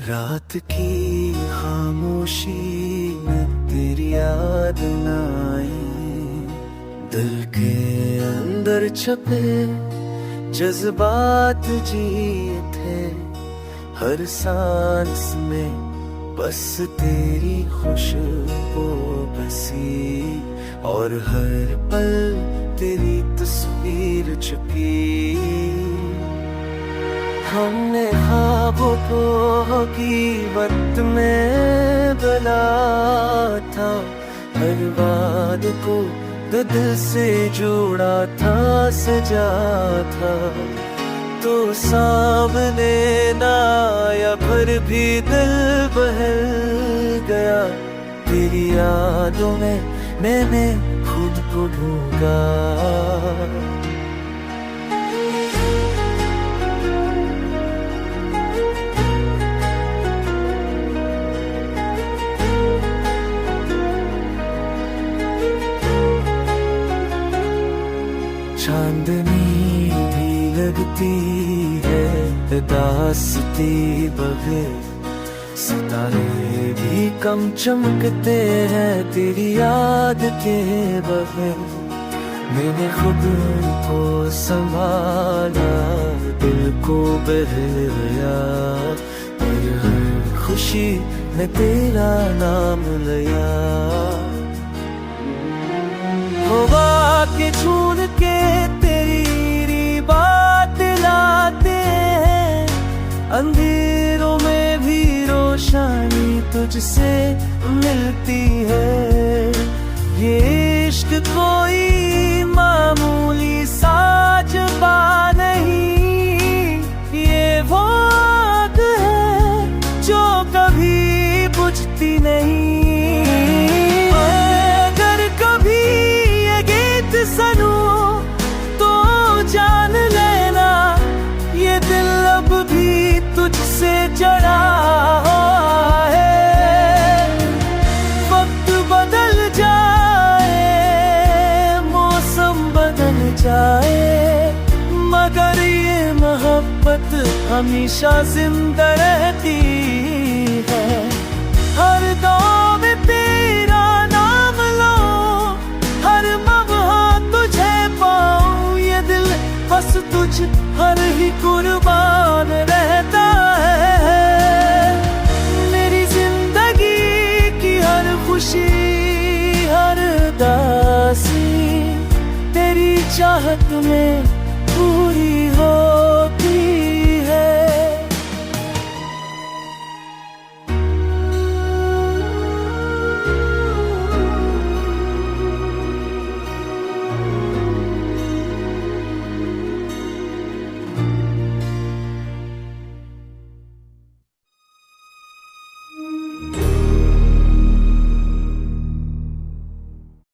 रात की खामोशी में तेरी याद न आई, दिल के अंदर छपे जज्बात जिए थे। हर सांस में बस तेरी खुशबू बसी, और हर पल तेरी तस्वीर छुपी। हमने ख्वाबों को कीमत में बना था, हर बात को दिल से जोड़ा था, सजा था। तो सामने ना आया फिर भी दिल बहल गया। तेरी यादों में मैंने खुद को ढूंढा। चांदनी भी लगती है दास्ती बगैर, सितारे भी कम चमकते हैं तेरी याद के बगैर। मैंने खुद को संभाला, दिल को बहलाया, और हर खुशी में तेरा नाम लिया। हवा के छून के तेरी बात लाते हैं, अंधेरों में भी रोशनी तुझसे मिलती है। ये इश्क कोई मामूली साजबा नहीं, ये वो आग है जो कभी बुझती नहीं। सनू तो जान लेना, ये दिल अब भी तुझसे जड़ा है। वक्त बदल जाए, मौसम बदल जाए, मगर ये मोहब्बत हमेशा जिंदा रहती है। हर दौर में तेरा नाम लो, हर बस तुझ हर ही कुर्बान रहता है। मेरी जिंदगी की हर खुशी, हर उदासी तेरी चाहत में पूरी हो।